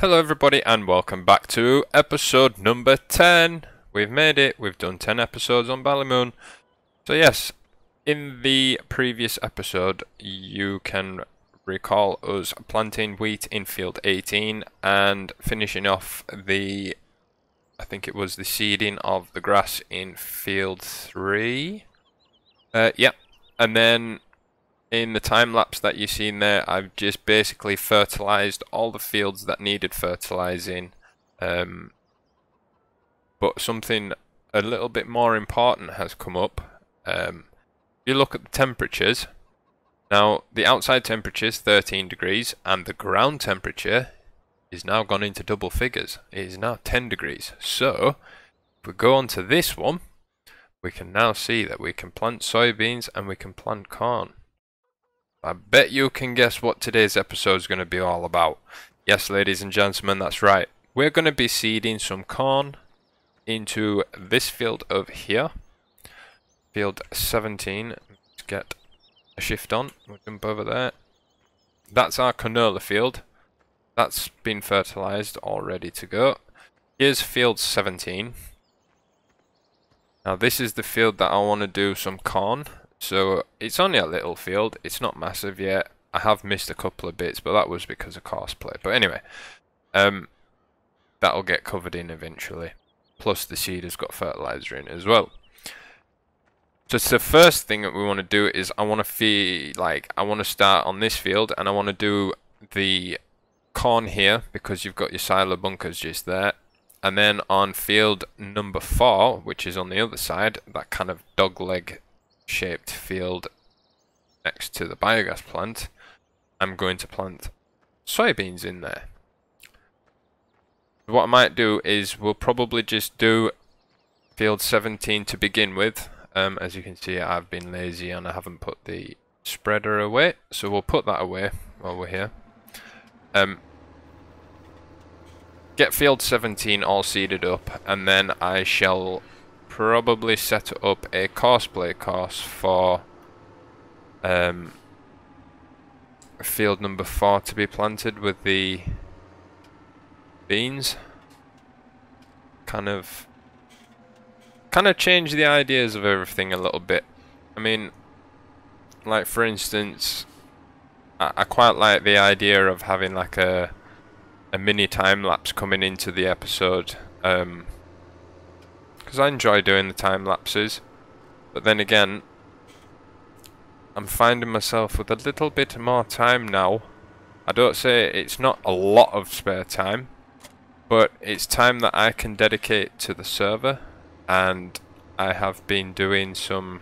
Hello everybody and welcome back to episode number 10. We've made it, we've done 10 episodes on Ballymoon. So yes, in the previous episode you can recall us planting wheat in field 18 and finishing off the, I think it was the seeding of the grass in field 3. Yep, and then in the time lapse that you've seen there, I've just basically fertilized all the fields that needed fertilizing. But something a little bit more important has come up. If you look at the temperatures, now the outside temperature is 13 degrees and the ground temperature is now gone into double figures. It is now 10 degrees. So if we go on to this one, we can now see that we can plant soybeans and we can plant corn. I bet you can guess what today's episode is going to be all about. Yes, ladies and gentlemen, that's right. We're going to be seeding some corn into this field over here. Field 17. Let's get a shift on. We'll jump over there. That's our canola field. That's been fertilized, all ready to go. Here's field 17. Now this is the field that I want to do some corn. So it's only a little field, it's not massive yet. I have missed a couple of bits, but that was because of Courseplay. But anyway, that'll get covered in eventually. Plus the seed has got fertilizer in as well. So it's the first thing that we want to do is I want to start on this field and I want to do the corn here because you've got your silo bunkers just there. And then on field number 4, which is on the other side, that kind of dogleg shaped field next to the biogas plant, I'm going to plant soybeans in there. What I might do is we'll probably just do field 17 to begin with. As you can see, I've been lazy and I haven't put the spreader away, so we'll put that away while we're here. Get field 17 all seeded up, and then I shall probably set up a Courseplay course for field number 4 to be planted with the beans. Kind of change the ideas of everything a little bit. I mean, like for instance, I quite like the idea of having like a mini time lapse coming into the episode. Because I enjoy doing the time lapses, but then again, I'm finding myself with a little bit more time now. I don't say it's not a lot of spare time, but it's time that I can dedicate to the server, and I have been doing some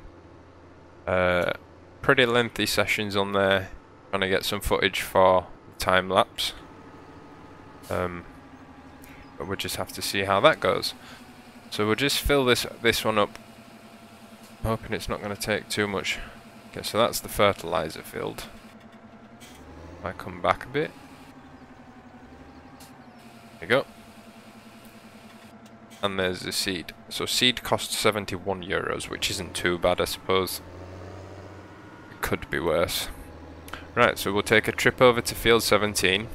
pretty lengthy sessions on there, trying to get some footage for the time lapse. But we'll just have to see how that goes. So we'll just fill this one up, hoping it's not going to take too much. Okay, so that's the fertilizer field. I come back a bit. There you go. And there's the seed. So seed costs 71 euros, which isn't too bad, I suppose. It could be worse. Right, so we'll take a trip over to field 17.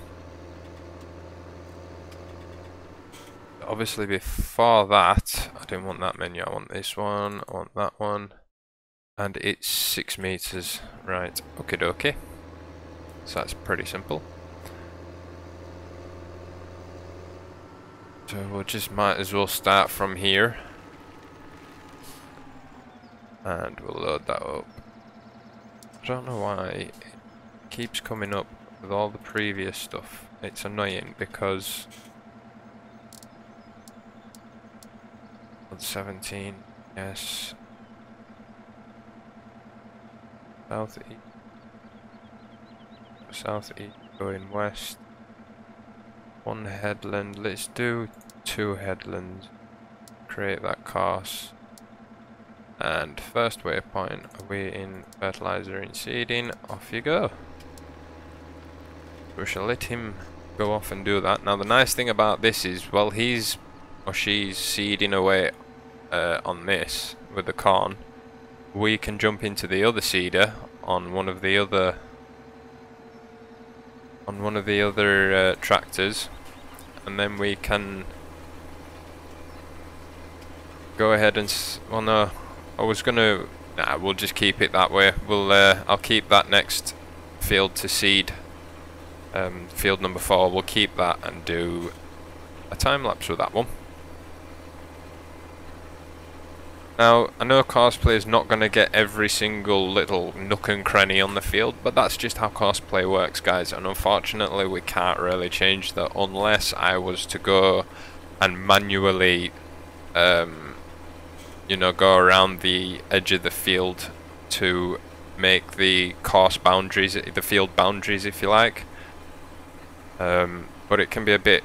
Obviously before that, I don't want that menu, I want this one, I want that one, and it's 6 meters, right, okie dokie. So that's pretty simple. So we'll just might as well start from here. And we'll load that up. I don't know why it keeps coming up with all the previous stuff. It's annoying because 17, yes. Southeast going west. One headland, let's do 2 headlands. Create that course. And first waypoint, awaiting fertilizer and seeding, off you go. We shall let him go off and do that. Now the nice thing about this is, while he's or she's seeding away on this with the corn, we can jump into the other seeder on one of the other tractors and then we can go ahead and well, no, I was gonna, nah, we'll just keep it that way. We'll I'll keep that next field to seed, field number 4. We'll keep that and do a time lapse with that one. Now, I know Courseplay is not going to get every single little nook and cranny on the field, but that's just how Courseplay works, guys, and unfortunately we can't really change that unless I was to go and manually, you know, go around the edge of the field to make the course boundaries, the field boundaries, if you like. But it can be a bit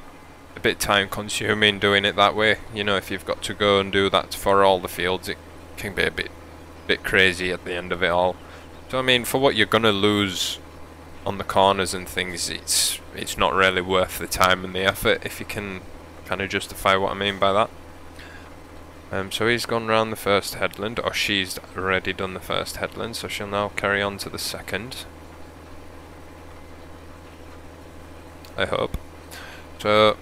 time consuming doing it that way. You know, if you've got to go and do that for all the fields, it can be a bit crazy at the end of it all. So I mean, for what you're gonna lose on the corners and things, it's not really worth the time and the effort, if you can kind of justify what I mean by that. So he's gone round the first headland, or she's already done the first headland, so she'll now carry on to the second, I hope. So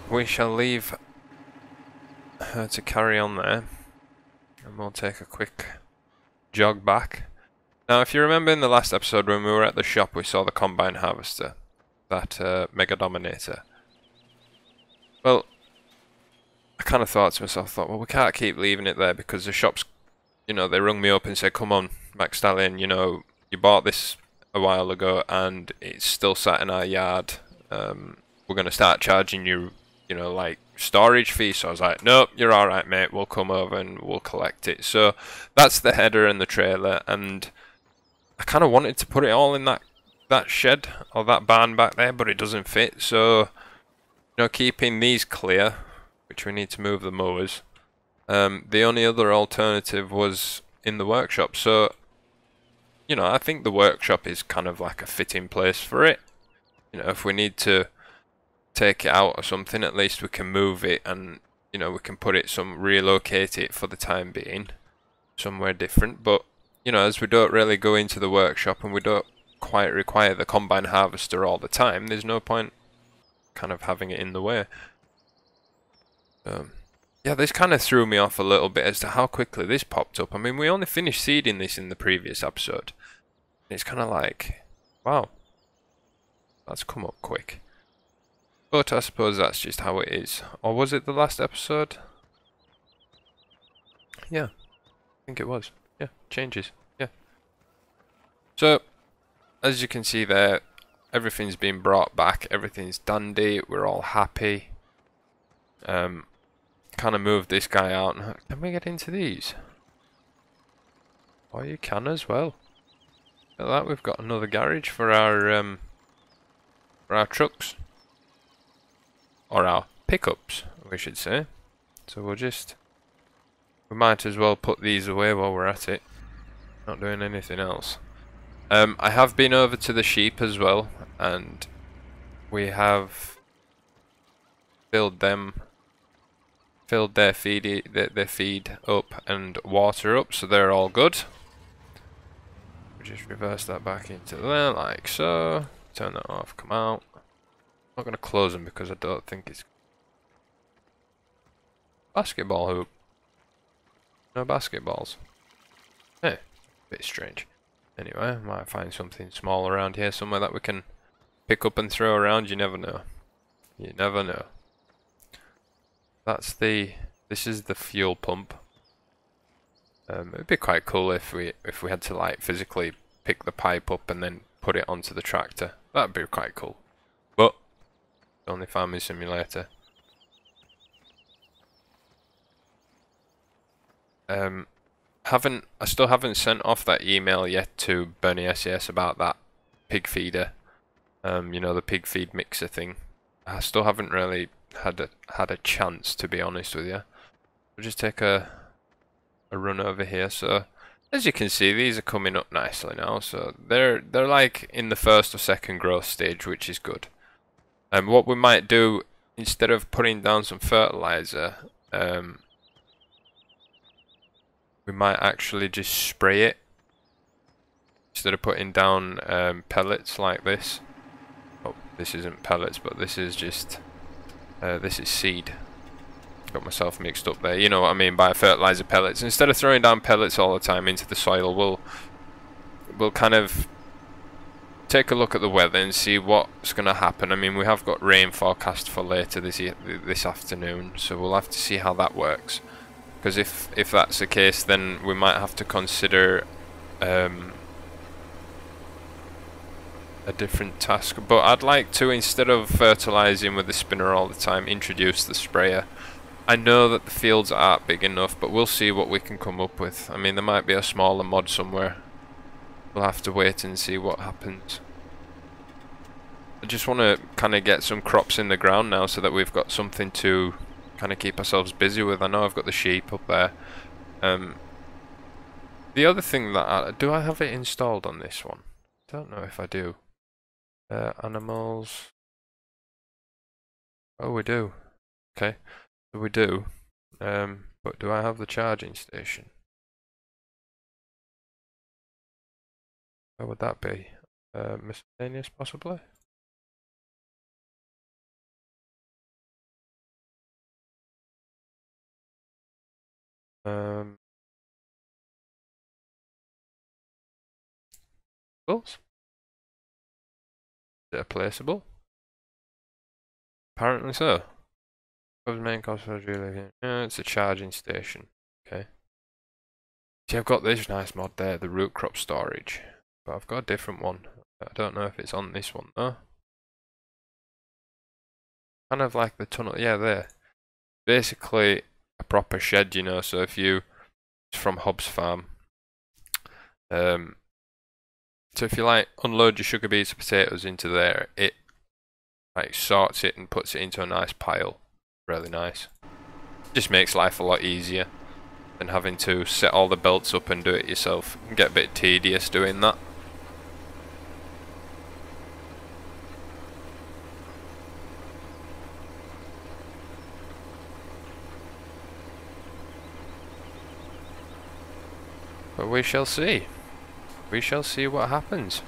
we shall leave her to carry on there, and we'll take a quick jog back. Now, if you remember in the last episode when we were at the shop, we saw the combine harvester, that Mega Dominator. Well, I kind of thought to myself, well, we can't keep leaving it there, because the shops, you know, they rung me up and said, come on, McSTALLION, you know, you bought this a while ago and it's still sat in our yard. We're going to start charging you, you know, like storage fee. So I was like, nope, you're alright, mate, we'll come over and we'll collect it. So that's the header and the trailer, and I kind of wanted to put it all in that shed or that barn back there, but it doesn't fit. So, you know, keeping these clear, which we need to move the mowers, the only other alternative was in the workshop. So, you know, I think the workshop is kind of like a fitting place for it. You know, if we need to take it out or something, at least we can move it, and you know, we can put it relocate it for the time being somewhere different. But you know, as we don't really go into the workshop and we don't quite require the combine harvester all the time, there's no point kind of having it in the way. Yeah, this kind of threw me off a little bit as to how quickly this popped up. I mean, we only finished seeding this in the previous episode. It's kind of like, wow, that's come up quick. But I suppose that's just how it is. Or was it the last episode? Yeah, I think it was. Yeah, changes. Yeah. So, as you can see there, everything's been brought back. Everything's dandy. We're all happy. Kind of moved this guy out. Can we get into these? Oh, you can as well. Look at that. We've got another garage for our trucks. Or our pickups, we should say. So we might as well put these away while we're at it. Not doing anything else. I have been over to the sheep as well, and we have filled their feed up and water up, so they're all good. We'll just reverse that back into there like so. Turn that off, come out. I'm not going to close them because I don't think it's basketball hoop. No basketballs. Eh, bit strange. Anyway, I might find something small around here somewhere that we can pick up and throw around. You never know. You never know. This is the fuel pump. It'd be quite cool if we had to like physically pick the pipe up and then put it onto the tractor. That'd be quite cool. But only Farming Simulator. I still haven't sent off that email yet to Bernie SES about that pig feeder. You know, the pig feed mixer thing. I still haven't really had a chance, to be honest with you. We'll just take a run over here. So as you can see, these are coming up nicely now. So they're like in the first or second growth stage, which is good. And what we might do, instead of putting down some fertilizer, we might actually just spray it instead of putting down pellets like this. Oh, this isn't pellets, but this is just This is seed. Got myself mixed up there. You know what I mean by fertilizer pellets. Instead of throwing down pellets all the time into the soil, we'll kind of take a look at the weather and see what's going to happen. I mean, we have got rain forecast for later this afternoon, so we'll have to see how that works. Because if that's the case, then we might have to consider a different task. But I'd like to, instead of fertilizing with the spinner all the time, introduce the sprayer. I know that the fields aren't big enough, but we'll see what we can come up with. I mean, there might be a smaller mod somewhere. We'll have to wait and see what happens. I just want to kind of get some crops in the ground now so that we've got something to kind of keep ourselves busy with. I know I've got the sheep up there. The other thing that do I have it installed on this one? Don't know if I do. Animals. Oh, we do. Okay, so we do. But do I have the charging station? Where would that be? Miscellaneous, possibly? Is it a placeable? Apparently so. Main cost for it's a charging station. Okay. See, I've got this nice mod there, the root crop storage. But I've got a different one. I don't know if it's on this one though. Kind of like the tunnel, yeah, there. Basically a proper shed, you know, so if you, it's from Hobbs Farm. So if you like unload your sugar beets or potatoes into there, it like sorts it and puts it into a nice pile. Really nice. Just makes life a lot easier than having to set all the belts up and do it yourself. It can get a bit tedious doing that. But we shall see. We shall see what happens.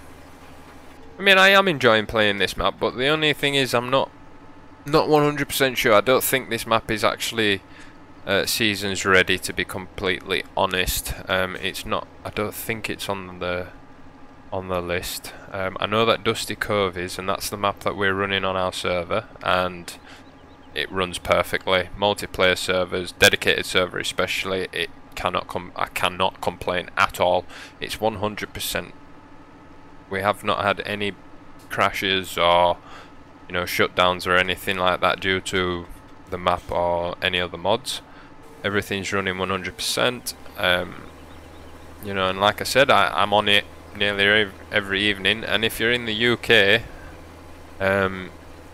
I mean, I am enjoying playing this map, but the only thing is I'm not 100% sure. I don't think this map is actually seasons ready, to be completely honest. It's not. I don't think it's on the list. I know that Dusty Cove is, and that's the map that we're running on our server, and it runs perfectly. Multiplayer servers, dedicated server especially, I cannot complain at all. It's 100%. We have not had any crashes or, you know, shutdowns or anything like that due to the map or any other mods. Everything's running 100%. You know, and like I said, I'm on it nearly every evening. And if you're in the UK,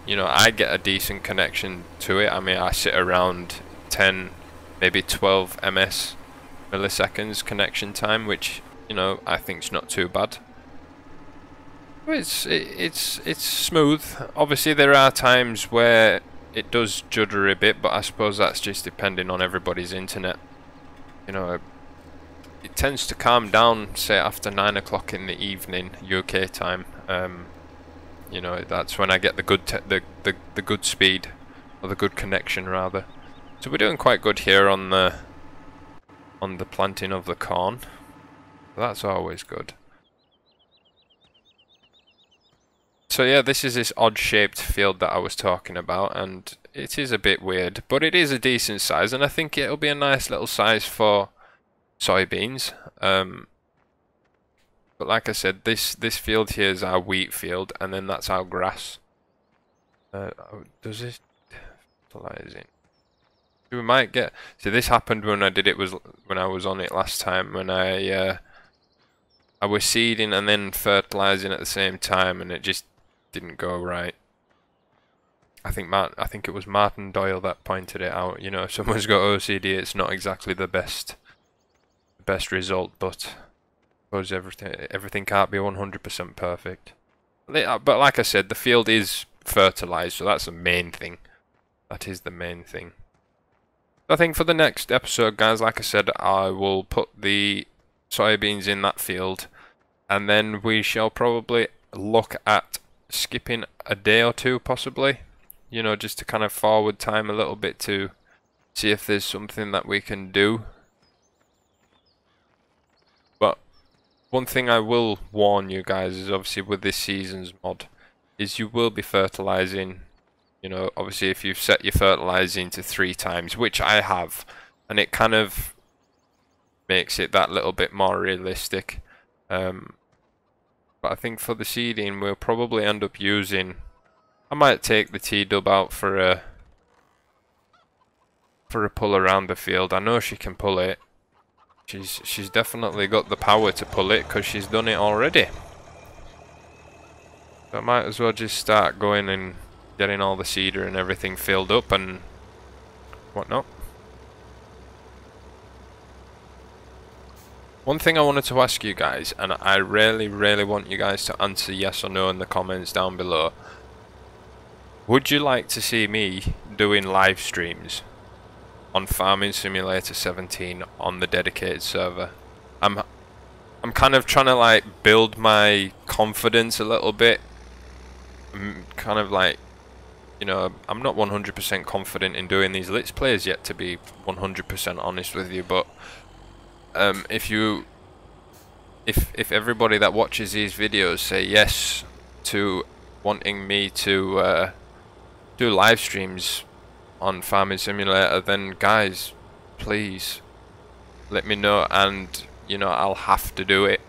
you know, I get a decent connection to it. I mean, I sit around 10, maybe 12 milliseconds connection time, which, you know, I think's not too bad. It's smooth. Obviously there are times where it does judder a bit, but I suppose that's just depending on everybody's internet. You know, it tends to calm down, say after 9 o'clock in the evening UK time. You know, that's when I get the good speed, or the good connection rather. So we're doing quite good here on the planting of the corn. That's always good. So yeah, this is this odd-shaped field that I was talking about, and it is a bit weird, but it is a decent size, and I think it'll be a nice little size for soybeans. But like I said, this field here is our wheat field, and then that's our grass. Does this fertilizing? We might get. See, this happened when I did it when I was on it last time, when I was seeding and then fertilizing at the same time, and it just didn't go right. I think it was Martin Doyle that pointed it out. You know, if someone's got OCD, it's not exactly the best result, but I suppose everything can't be 100% perfect. But like I said, the field is fertilized, so that's the main thing. That is the main thing. I think for the next episode, guys, like I said, I will put the soybeans in that field, and then we shall probably look at skipping a day or two, possibly. you know, just to kind of forward time a little bit to see if there's something that we can do. But one thing I will warn you guys is, obviously with this season's mod, is you will be fertilizing. You know, obviously if you've set your fertilizing to 3 times, which I have, and it kind of makes it that little bit more realistic. But I think for the seeding, we'll probably end up using... I might take the T-dub out for a pull around the field. I know she can pull it. She's definitely got the power to pull it, because she's done it already. So I might as well just start going and getting all the seeder and everything filled up and whatnot. One thing I wanted to ask you guys, and I really want you guys to answer yes or no in the comments down below. Would you like to see me doing live streams on Farming Simulator 17 on the dedicated server? I'm kind of trying to like build my confidence a little bit. I'm kind of like, you know, I'm not 100% confident in doing these Let's Plays yet, to be 100% honest with you, but if everybody that watches these videos say yes to wanting me to do live streams on Farming Simulator, then guys, please let me know, and you know, I'll have to do it.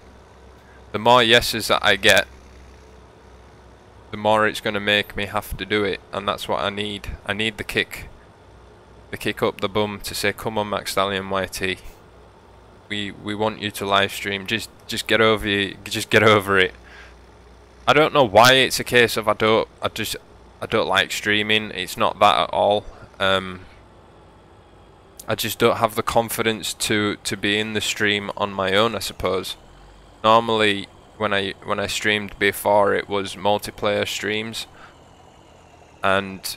The more yeses that I get, the more it's going to make me have to do it, and that's what I need. I need the kick up the bum to say, come on McSTALLION YT, we want you to live stream. Just get over it. I don't know why it's a case of I don't like streaming. It's not that at all. I just don't have the confidence to be in the stream on my own, I suppose. Normally when I streamed before, it was multiplayer streams, and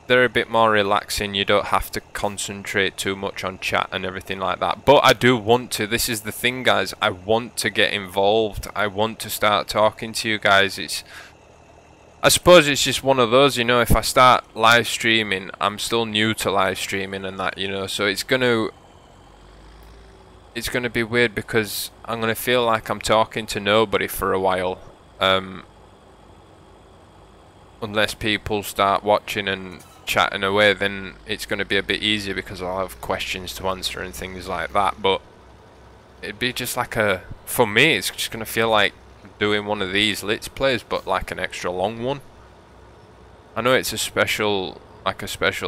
they're a bit more relaxing. You don't have to concentrate too much on chat and everything like that. But I do want to. This is the thing, guys. I want to get involved. I want to start talking to you guys. I suppose it's just one of those, you know, if I start live streaming, I'm still new to live streaming and that, you know, so it's gonna be weird, because I'm gonna feel like I'm talking to nobody for a while, unless people start watching and chatting away. Then it's gonna be a bit easier, because I'll have questions to answer and things like that. But it'd be just like for me, it's just gonna feel like doing one of these Let's Plays, but like an extra long one. I know it's a special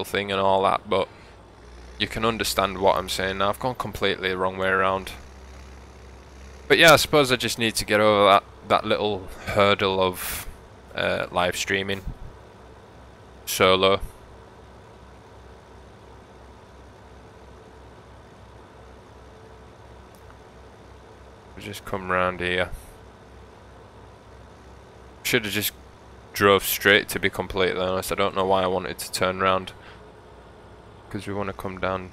thing and all that, but you can understand what I'm saying now. I've gone completely the wrong way around. But yeah, I suppose I just need to get over that little hurdle of live streaming solo. We'll just come round here. Should have just drove straight, to be completely honest. I don't know why I wanted to turn round, because we want to come down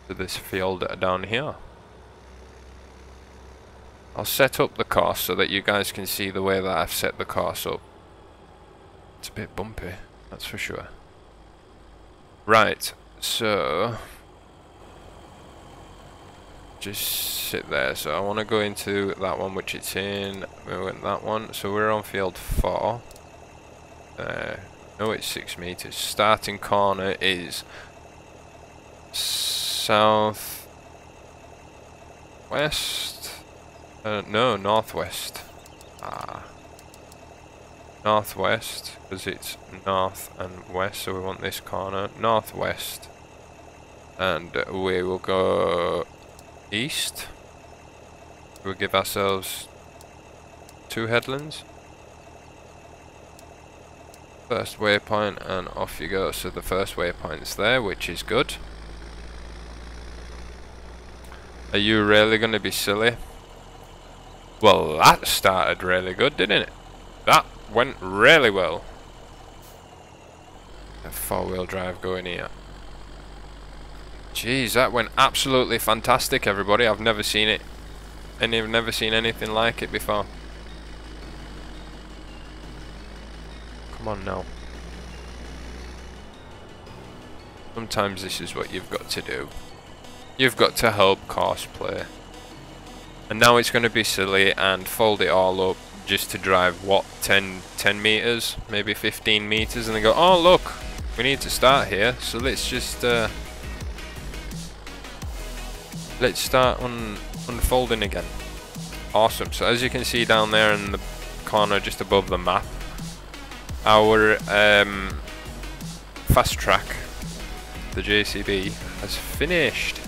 to this field down here. I'll set up the course so that you guys can see the way that I've set the course up. It's a bit bumpy, that's for sure. Right, so just sit there. So I want to go into that one, which it's in. We went that one, so we're on field 4. No, it's 6 meters. Starting corner is south west. No, northwest. Northwest, because it's north and west, so we want this corner northwest, and we will go east. We'll give ourselves 2 headlands. First waypoint, and off you go. So the first waypoint's there, which is good. Are you really going to be silly? Well, that started really good, didn't it? That went really well. A 4-wheel drive going here. Jeez, that went absolutely fantastic, everybody. I've never seen it, and I've never seen anything like it before. Come on now. Sometimes this is what you've got to do. You've got to help Courseplay. And now it's going to be silly and fold it all up just to drive, what, 10 meters? Maybe 15 meters, and then go, oh look, we need to start here, so let's just let's start unfolding again. Awesome. So as you can see down there in the corner just above the map, our fast track, the JCB, has finished.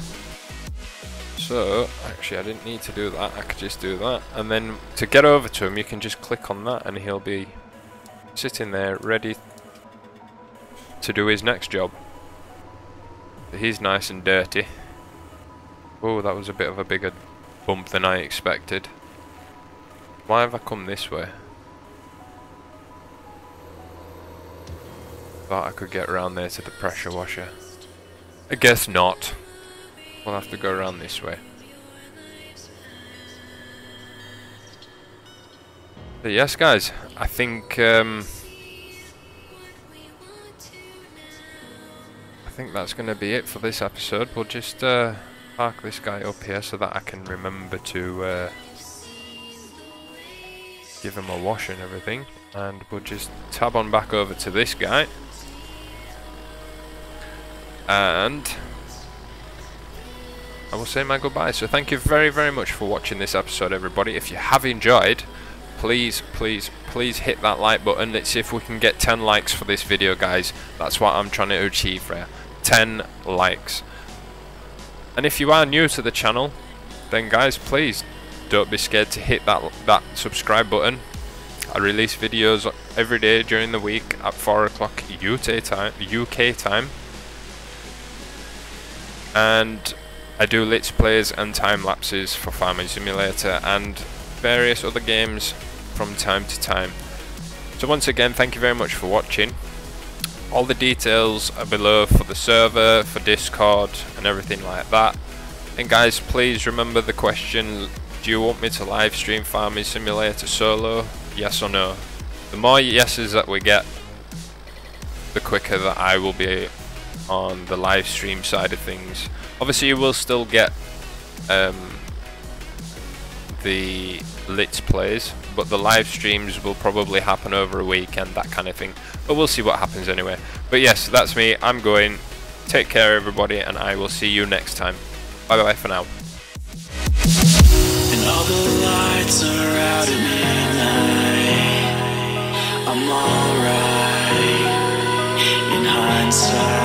So actually I didn't need to do that, I could just do that, and then to get over to him you can just click on that and he'll be sitting there ready to do his next job. He's nice and dirty. Oh, that was a bit of a bigger bump than I expected. Why have I come this way? Thought I could get around there to the pressure washer. I guess not. We'll have to go around this way. But yes guys, I think that's going to be it for this episode. We'll just park this guy up here so that I can remember to give him a wash and everything, and we'll just tab on back over to this guy, and I will say my goodbye. So thank you very, very much for watching this episode, everybody. If you have enjoyed, please hit that like button. Let's see if we can get 10 likes for this video, guys. That's what I'm trying to achieve here. 10 likes. And if you are new to the channel, then guys, please don't be scared to hit that subscribe button. I release videos every day during the week at 4 o'clock UK time, and I do Let's Plays and time lapses for Farming Simulator and various other games from time to time. So once again, thank you very much for watching. All the details are below for the server, for Discord and everything like that. And guys, please remember the question, do you want me to live stream Farming Simulator solo? Yes or no? The more yeses that we get, the quicker that I will be on the live stream side of things. Obviously you will still get the Let's Plays, but the live streams will probably happen over a weekend, that kind of thing. But we'll see what happens anyway. But yes, that's me. I'm going. Take care, everybody, and I will see you next time. Bye bye for now. And all the lights are out at midnight. I'm alright in hindsight.